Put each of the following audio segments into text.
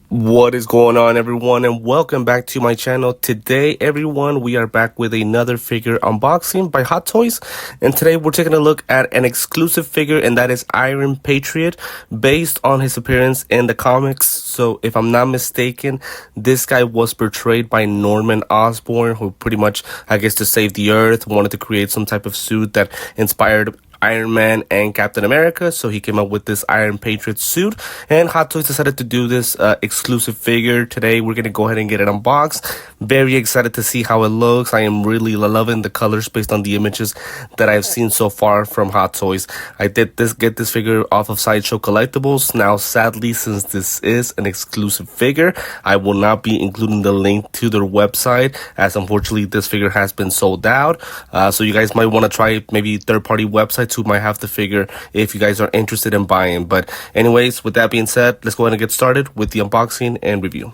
What is going on, everyone, and welcome back to my channel. Today, everyone, we are back with another figure unboxing by Hot Toys, and today we're taking a look at an exclusive figure, and that is Iron Patriot, based on his appearance in the comics. So if I'm not mistaken, this guy was portrayed by Norman Osborn, who pretty much, I guess, to save the earth, wanted to create some type of suit that inspired Iron Man and Captain America, so he came up with this Iron Patriot suit, and Hot Toys decided to do this exclusive figure. Today we're gonna go ahead and get it unboxed. Very excited to see how it looks. I am really loving the colors based on the images that I've seen so far from Hot Toys. I did get this figure off of Sideshow Collectibles. Now sadly, since this is an exclusive figure, I will not be including the link to their website, as unfortunately this figure has been sold out. So you guys might want to try maybe third-party websites who might have the figure if you guys are interested in buying. But anyways, with that being said, let's go ahead and get started with the unboxing and review.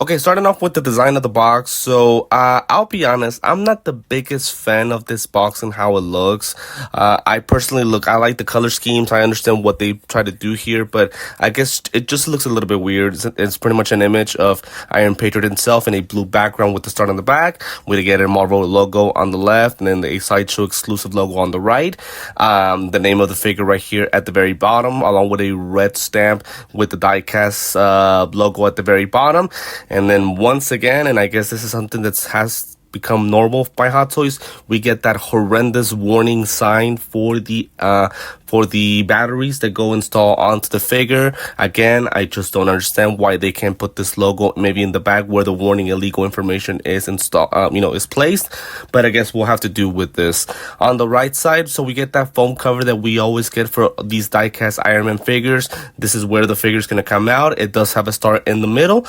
Okay, starting off with the design of the box. So I'll be honest, I'm not the biggest fan of this box and how it looks. I like the color schemes. I understand what they try to do here, but I guess it just looks a little bit weird. It's pretty much an image of Iron Patriot himself in a blue background with the star on the back. We get a Marvel logo on the left and then a Sideshow exclusive logo on the right. The name of the figure right here at the very bottom, along with a red stamp with the die-cast logo at the very bottom. And then once again, and I guess this is something that has become normal by Hot Toys, we get that horrendous warning sign for the batteries that go install onto the figure. Again, I just don't understand why they can't put this logo maybe in the back where the warning illegal information is is placed, but I guess we'll have to do with this. On the right side, so we get that foam cover that we always get for these die-cast Iron Man figures. This is where the figure is going to come out. It does have a star in the middle,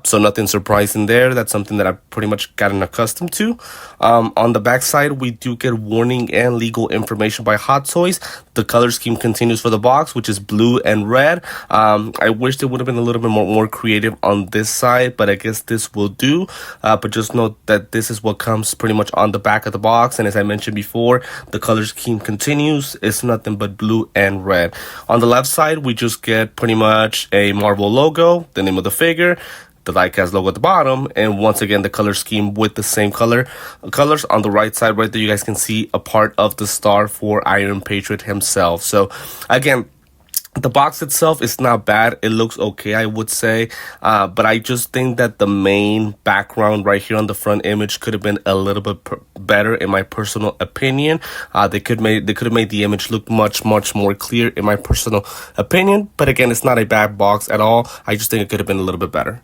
so nothing surprising there. That's something that I've pretty much gotten accustomed to. On the back side, we do get warning and legal information by Hot Toys. The color scheme continues for the box, which is blue and red. I wish they would have been a little bit more creative on this side, but I guess this will do. But just note that this is what comes pretty much on the back of the box, and as I mentioned before, the color scheme continues. It's nothing but blue and red. On the left side, we just get pretty much a Marvel logo, the name of the figure, the die-cast logo at the bottom, and once again the color scheme with the same colors. On the right side right there, you guys can see a part of the star for Iron Patriot himself. So again, the box itself is not bad. It looks okay, I would say, but I just think that the main background right here on the front image could have been a little bit better, in my personal opinion. They could have made the image look much more clear, in my personal opinion. But again, it's not a bad box at all. I just think it could have been a little bit better.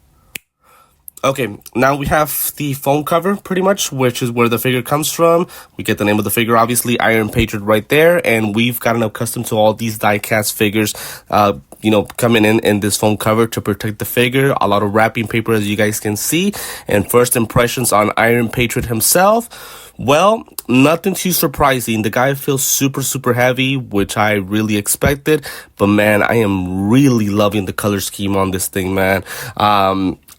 Okay, now we have the foam cover, pretty much, which is where the figure comes from. We get the name of the figure, obviously, Iron Patriot right there, and we've gotten accustomed to all these die-cast figures, coming in this foam cover to protect the figure. A lot of wrapping paper, as you guys can see, and first impressions on Iron Patriot himself. Well, nothing too surprising. The guy feels super heavy, which I really expected, but man, I am really loving the color scheme on this thing, man.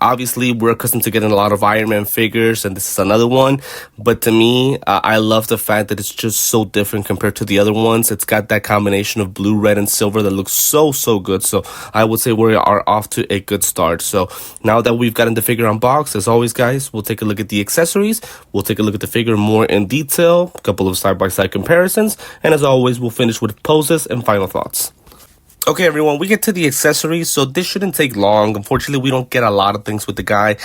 Obviously, we're accustomed to getting a lot of Iron Man figures, and this is another one. But to me, I love the fact that it's just so different compared to the other ones. It's got that combination of blue, red, and silver that looks so good. So I would say we are off to a good start. So now that we've gotten the figure unboxed, as always, guys, we'll take a look at the accessories. We'll take a look at the figure more in detail, a couple of side-by-side comparisons, and as always, we'll finish with poses and final thoughts. Okay, everyone, we get to the accessories, so this shouldn't take long. Unfortunately, we don't get a lot of things with the guy.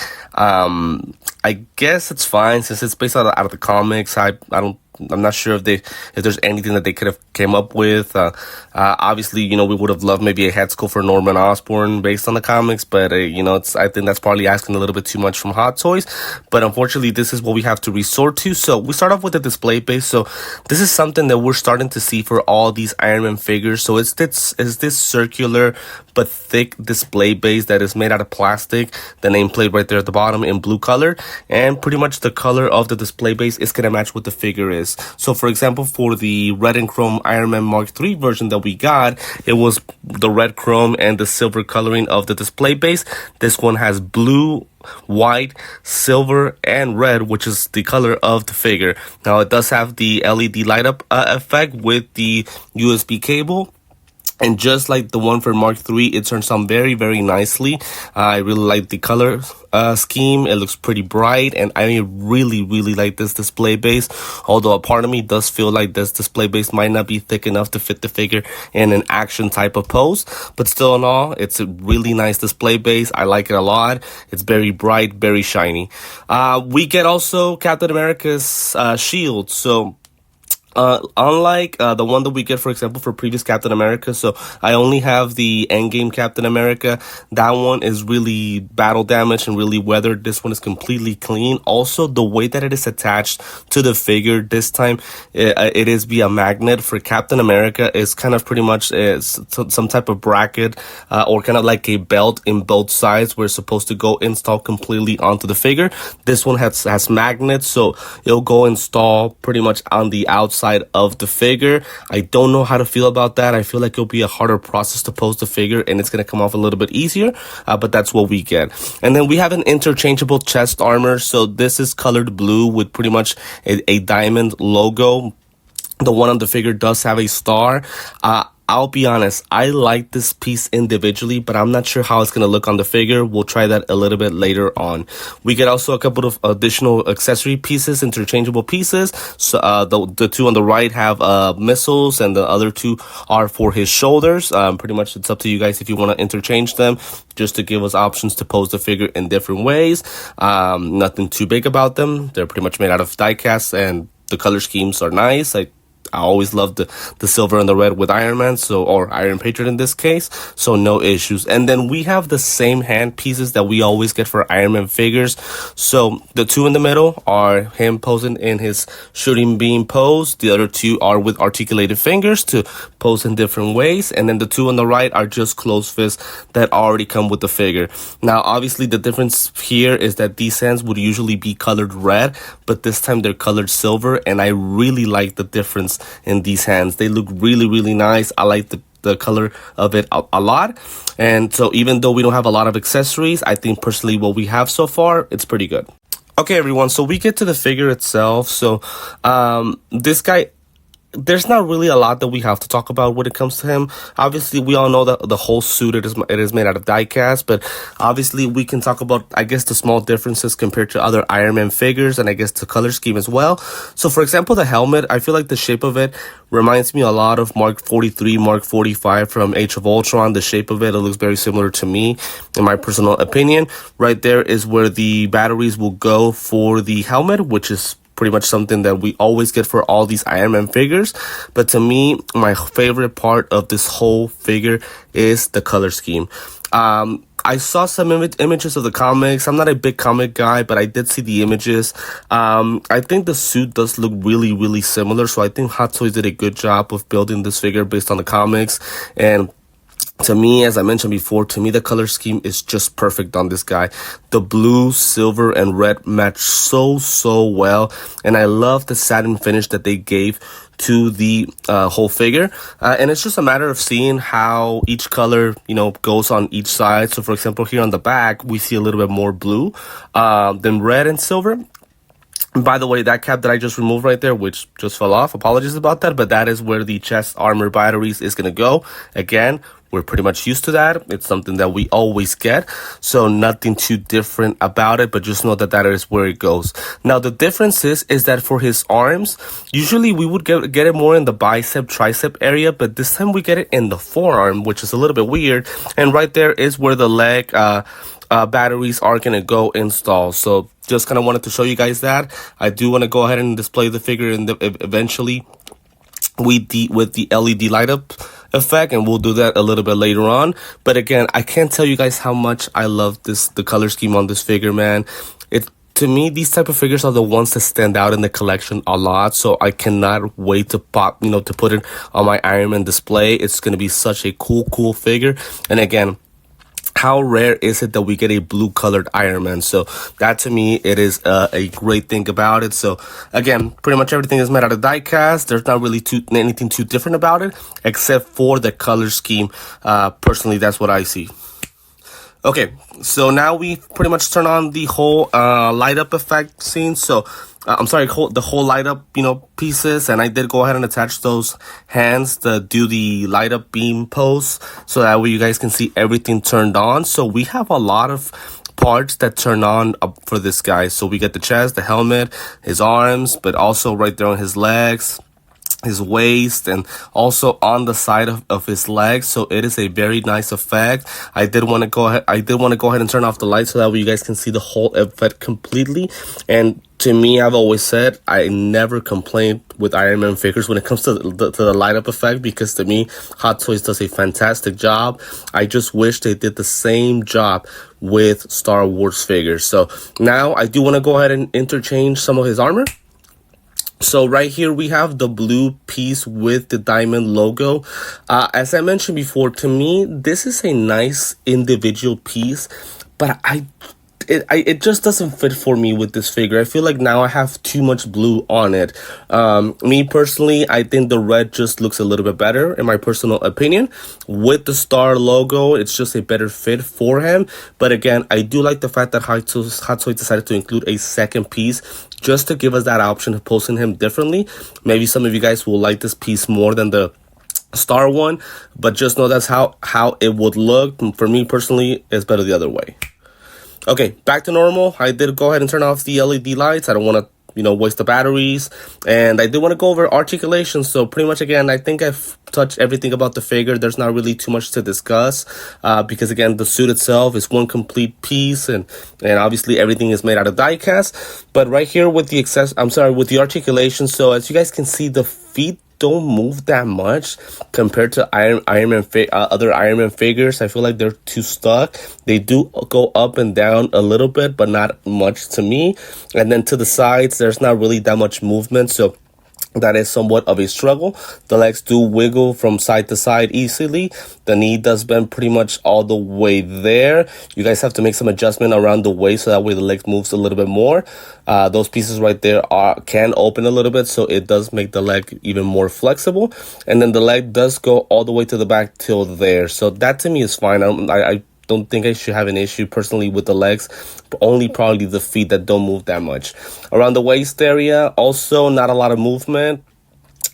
I guess it's fine since it's based out of the comics. I'm not sure if there's anything that they could have came up with. Obviously, we would have loved maybe a head sculpt for Norman Osborn based on the comics, but I think that's probably asking a little bit too much from Hot Toys. But unfortunately, this is what we have to resort to. So we start off with the display base. So this is something that we're starting to see for all these Iron Man figures. So it's this circular but thick display base that is made out of plastic. The nameplate right there at the bottom in blue color, and pretty much the color of the display base is gonna match what the figure is. So for example, for the red and chrome Iron Man Mark III version that we got, it was the red chrome and the silver coloring of the display base. This one has blue, white, silver, and red, which is the color of the figure. Now it does have the LED light up effect with the USB cable. And just like the one for Mark III, it turns on very, very nicely. I really like the color scheme. It looks pretty bright, and I really, really like this display base. Although a part of me does feel like this display base might not be thick enough to fit the figure in an action type of pose. But still in all, it's a really nice display base. I like it a lot. It's very bright, very shiny. We get also Captain America's shield. So unlike the one that we get, for example, for previous Captain America, so I only have the Endgame Captain America. That one is really battle damaged and really weathered. This one is completely clean. Also, the way that it is attached to the figure this time, it is via magnet. For Captain America, is kind of pretty much some type of bracket or kind of like a belt in both sides where it's supposed to go install completely onto the figure. This one has magnets, so it'll go install pretty much on the outside of the figure. I don't know how to feel about that. I feel like it'll be a harder process to pose the figure, and it's going to come off a little bit easier, but that's what we get. And then we have an interchangeable chest armor. So this is colored blue with pretty much a diamond logo. The one on the figure does have a star. I'll be honest, I like this piece individually, but I'm not sure how it's going to look on the figure. We'll try that a little bit later on. We get also a couple of additional accessory pieces, interchangeable pieces. So the two on the right have missiles, and the other two are for his shoulders. Pretty much it's up to you guys if you want to interchange them, just to give us options to pose the figure in different ways. Nothing too big about them. They're pretty much made out of die cast, and the color schemes are nice. I always loved the silver and the red with Iron Man, or Iron Patriot in this case, so no issues. And then we have the same hand pieces that we always get for Iron Man figures. So the two in the middle are him posing in his shooting beam pose. The other two are with articulated fingers to pose in different ways. And then the two on the right are just closed fists that already come with the figure. Now, obviously, the difference here is that these hands would usually be colored red, but this time they're colored silver, and I really like the difference in these hands. They look really, really nice. I like the color of it a lot. And so even though we don't have a lot of accessories, I think personally what we have so far, it's pretty good. Okay, everyone, so we get to the figure itself. So this guy, there's not really a lot that we have to talk about when it comes to him. Obviously, we all know that the whole suit, it is made out of die cast, but obviously we can talk about, I guess, the small differences compared to other Iron Man figures, and I guess the color scheme as well. So, for example, the helmet, I feel like the shape of it reminds me a lot of Mark 43, Mark 45 from Age of Ultron. The shape of it looks very similar to me, in my personal opinion. Right there is where the batteries will go for the helmet, which is pretty much something that we always get for all these Iron Man figures. But to me, my favorite part of this whole figure is the color scheme. I saw some images of the comics. I'm not a big comic guy, but I did see the images. I think the suit does look really, really similar. So I think Hot Toys did a good job of building this figure based on the comics. And to me, as I mentioned before, to me, the color scheme is just perfect on this guy. The blue, silver, and red match so well. And I love the satin finish that they gave to the whole figure. And it's just a matter of seeing how each color, goes on each side. So, for example, here on the back, we see a little bit more blue than red and silver. By the way, that cap that I just removed right there, which just fell off, apologies about that, but that is where the chest armor batteries is going to go. Again, we're pretty much used to that. It's something that we always get, so nothing too different about it, but just know that that is where it goes. Now, the difference is that for his arms, usually we would get it more in the bicep, tricep area, but this time we get it in the forearm, which is a little bit weird, and right there is where the leg batteries are going to go install. So just kind of wanted to show you guys that. I do want to go ahead and display the figure eventually with the LED light up effect, and we'll do that a little bit later on. But again, I can't tell you guys how much I love the color scheme on this figure, man. To me, these type of figures are the ones that stand out in the collection a lot. So I cannot wait to to put it on my Iron Man display. It's going to be such a cool figure. And again, how rare is it that we get a blue colored Iron Man? So that to me, it is a great thing about it. So again, pretty much everything is made out of die cast. There's not really anything too different about it, except for the color scheme. Personally, that's what I see. Okay, so now we've pretty much turned on the whole light up effect scene. So I'm sorry, the whole light up, pieces. And I did go ahead and attach those hands to do the light up beam pose. So that way you guys can see everything turned on. So we have a lot of parts that turn on up for this guy. So we get the chest, the helmet, his arms, but also right there on his legs, his waist, and also on the side of his legs. So it is a very nice effect. I did want to go ahead and turn off the lights so that way you guys can see the whole effect completely. And to me, I've always said I never complain with Iron Man figures when it comes to the light up effect, because to me, Hot Toys does a fantastic job. I just wish they did the same job with Star Wars figures. So now I do want to go ahead and interchange some of his armor. So right here we have the blue piece with the diamond logo. As I mentioned before, to me, this is a nice individual piece, but it just doesn't fit for me with this figure. I feel like now I have too much blue on it. Me personally, I think the red just looks a little bit better, in my personal opinion. With the star logo, it's just a better fit for him. But again, I do like the fact that Hot Toys decided to include a second piece just to give us that option of posing him differently. Maybe some of you guys will like this piece more than the star one, but just know that's how it would look. For me personally, it's better the other way. Okay, back to normal. I did go ahead and turn off the LED lights. I don't want to, waste the batteries. And I did want to go over articulation. So pretty much, again, I think I've touched everything about the figure. There's not really too much to discuss because, again, the suit itself is one complete piece. And obviously everything is made out of die cast. But right here with with the articulation. So as you guys can see, the feet don't move that much compared to other Iron Man figures. I feel like they're too stuck. They do go up and down a little bit, but not much to me. And then to the sides, there's not really that much movement. So that is somewhat of a struggle. The legs do wiggle from side to side easily. The knee does bend pretty much all the way there. You guys have to make some adjustment around the waist so that way the leg moves a little bit more. Those pieces right there can open a little bit, so it does make the leg even more flexible. And then the leg does go all the way to the back till there. So that to me is fine. I don't think I should have an issue personally with the legs, but only probably the feet that don't move that much. Around the waist area, also not a lot of movement.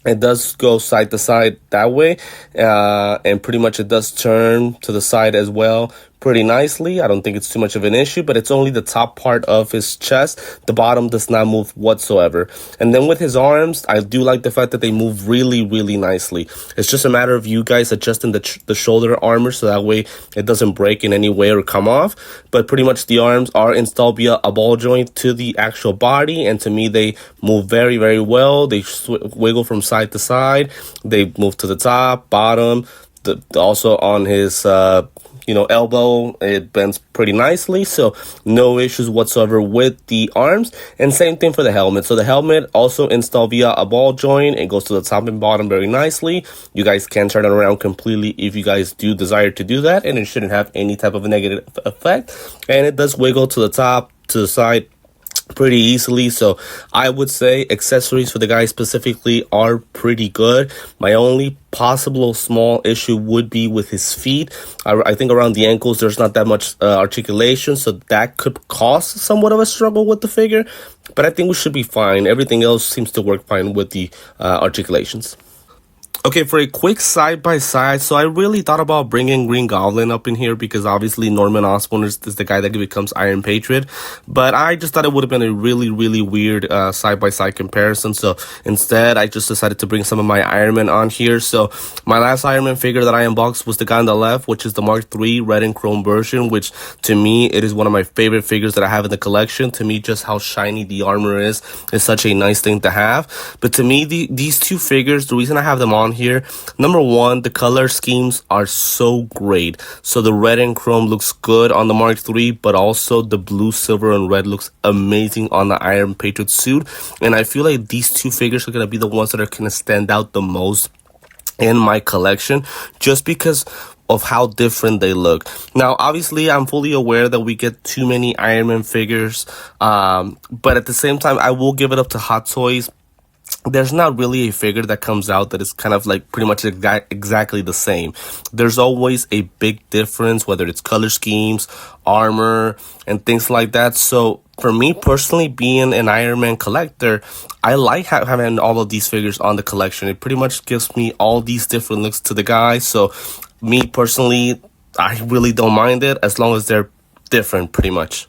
It does go side to side that way, and pretty much it does turn to the side as well pretty nicely. I don't think it's too much of an issue, but it's only the top part of his chest. The bottom does not move whatsoever. And then with his arms, I do like the fact that they move really, really nicely. It's just a matter of you guys adjusting the shoulder armor so that way it doesn't break in any way or come off. But pretty much the arms are installed via a ball joint to the actual body, and to me they move very, very well. They wiggle from side to side. They move to the top, bottom, also on his elbow, it bends pretty nicely, so no issues whatsoever with the arms. And same thing for the helmet. So the helmet also installed via a ball joint. It goes to the top and bottom very nicely. You guys can turn it around completely if you guys do desire to do that, and it shouldn't have any type of a negative effect. And it does wiggle to the top, to the side pretty easily. So I would say accessories for the guy specifically are pretty good. My only possible small issue would be with his feet. I think around the ankles there's not that much articulation, so that could cause somewhat of a struggle with the figure, but I think we should be fine. Everything else seems to work fine with the articulations. Okay, for a quick side-by-side, so I really thought about bringing Green Goblin up in here because obviously Norman Osborn is the guy that becomes Iron Patriot, but I just thought it would have been a really, really weird side-by-side comparison, so instead I just decided to bring some of my Iron Man on here. So my last Iron Man figure that I unboxed was the guy on the left, which is the Mark III red and chrome version, which to me, it is one of my favorite figures that I have in the collection. To me, just how shiny the armor is such a nice thing to have. But to me, these two figures, the reason I have them on here, number one, the color schemes are so great. So the red and chrome looks good on the Mark III, but also the blue, silver, and red looks amazing on the Iron Patriot suit. And I feel like these two figures are going to be the ones that are going to stand out the most in my collection, just because of how different they look. Now, obviously, I'm fully aware that we get too many Iron Man figures, but at the same time, I will give it up to Hot Toys. there's not really a figure that comes out that is kind of like pretty much exactly the same. There's always a big difference, whether it's color schemes, armor, and things like that. So for me personally, being an Iron Man collector, I like having all of these figures on the collection. It pretty much gives me all these different looks to the guy. So me personally, I really don't mind it as long as they're different pretty much.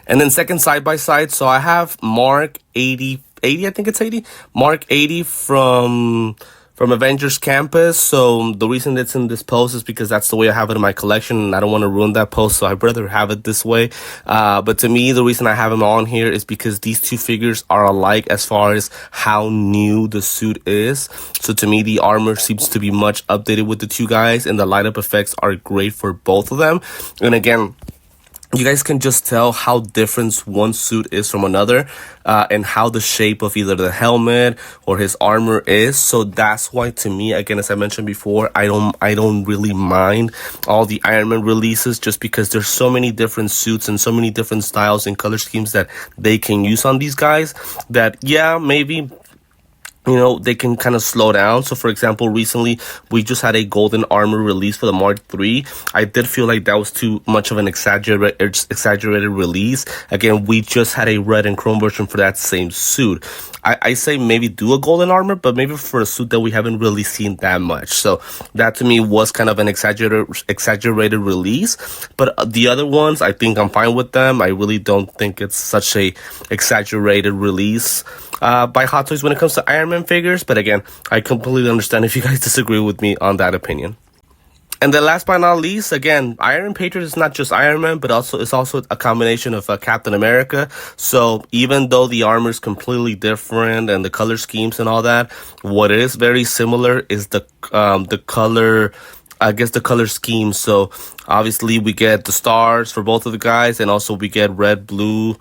And then second side by side, so I have Mark 80, I think it's 80, Mark 80 from Avengers Campus. So the reason it's in this post is because that's the way I have it in my collection, and I don't want to ruin that post, so I'd rather have it this way. But to me, the reason I have him on here is because these two figures are alike as far as how new the suit is. So to me, the armor seems to be much updated with the two guys, and the light up effects are great for both of them. And again, you guys can just tell how different one suit is from another, and how the shape of either the helmet or his armor is. So that's why, to me, again, as I mentioned before, I don't really mind all the Iron Man releases, just because there's so many different suits and so many different styles and color schemes that they can use on these guys that, yeah, maybe, you know, they can kind of slow down. So for example, recently we just had a golden armor release for the Mark III. I did feel like that was too much of an exaggerated release. Again, we just had a red and chrome version for that same suit. I say maybe do a golden armor, but maybe for a suit that we haven't really seen that much. So that to me was kind of an exaggerated release. But the other ones, I think I'm fine with them. I really don't think it's such a exaggerated release by Hot Toys when it comes to Iron Man figures. But again, I completely understand if you guys disagree with me on that opinion. And then last but not least, again, Iron Patriot is not just Iron Man, but it's also a combination of Captain America. So even though the armor is completely different and the color schemes and all that, what is very similar is the color, I guess, the color scheme. So obviously we get the stars for both of the guys, and also we get red, blue,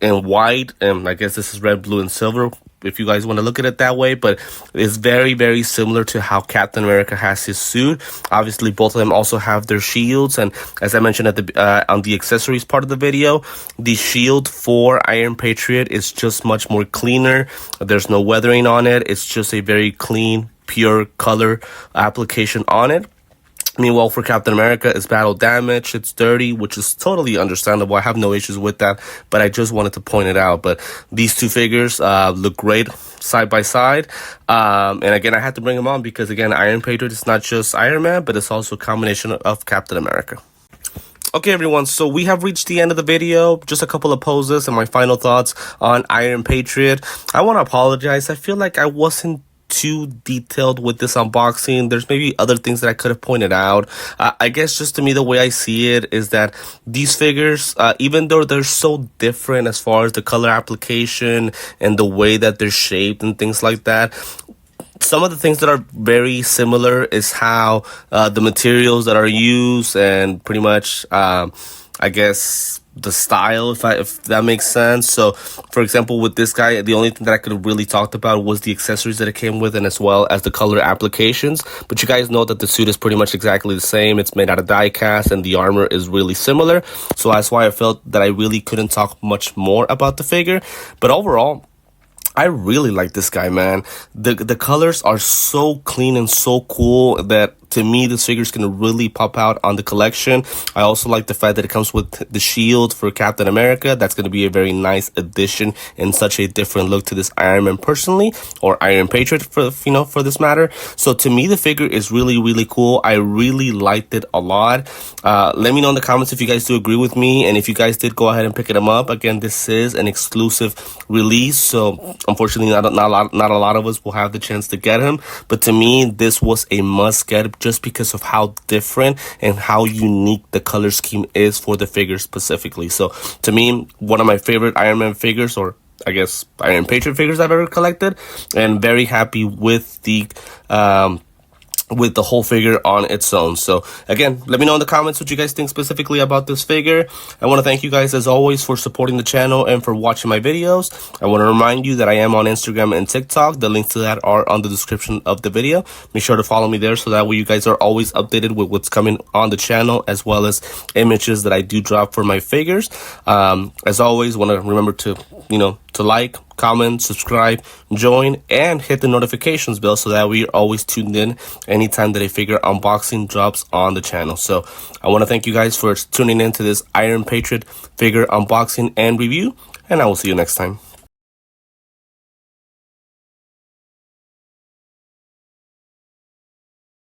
and white, and I guess this is red, blue, and silver, if you guys want to look at it that way. But it's very, very similar to how Captain America has his suit. Obviously, both of them also have their shields, and as I mentioned at the on the accessories part of the video, the shield for Iron Patriot is just much more cleaner. There's no weathering on it. It's just a very clean, pure color application on it. Meanwhile, for Captain America, it's battle damage, it's dirty, which is totally understandable. I have no issues with that, but I just wanted to point it out. But these two figures look great side by side. And again, I had to bring them on because, again, Iron Patriot is not just Iron Man, but it's also a combination of Captain America. Okay, everyone, so we have reached the end of the video. Just a couple of poses and my final thoughts on Iron Patriot. I want to apologize. I feel like I wasn't too detailed with this unboxing. There's maybe other things that I could have pointed out. I guess just to me, the way I see it is that these figures, even though they're so different as far as the color application and the way that they're shaped and things like that, some of the things that are very similar is how the materials that are used, and pretty much, I guess, the style, if that makes sense. So for example, with this guy, the only thing that I could have really talked about was the accessories that it came with, and as well as the color applications. But you guys know that the suit is pretty much exactly the same. It's made out of die cast, and the armor is really similar. So that's why I felt that I really couldn't talk much more about the figure. But overall, I really like this guy, man. The colors are so clean and so cool that, to me, this figure is going to really pop out on the collection. I also like the fact that it comes with the shield for Captain America. That's going to be a very nice addition and such a different look to this Iron Man personally, or Iron Patriot for this matter. So to me, the figure is really, really cool. I really liked it a lot. Let me know in the comments if you guys do agree with me, and if you guys did go ahead and pick them up. Again, this is an exclusive release, so unfortunately not a lot of us will have the chance to get him. But to me, this was a must get, just because of how different and how unique the color scheme is for the figure specifically. So to me, one of my favorite Iron Man figures, or I guess Iron Patriot figures I've ever collected, and very happy with the whole figure on its own. So again, let me know in the comments what you guys think specifically about this figure. I want to thank you guys as always for supporting the channel and for watching my videos. I want to remind you that I am on Instagram and TikTok. The links to that are on the description of the video. Make sure to follow me there so that way you guys are always updated with what's coming on the channel, as well as images that I do drop for my figures. As always, want to remember to to like, comment, subscribe, join, and hit the notifications bell so that we are always tuned in anytime that a figure unboxing drops on the channel. So I want to thank you guys for tuning in to this Iron Patriot figure unboxing and review, and I will see you next time.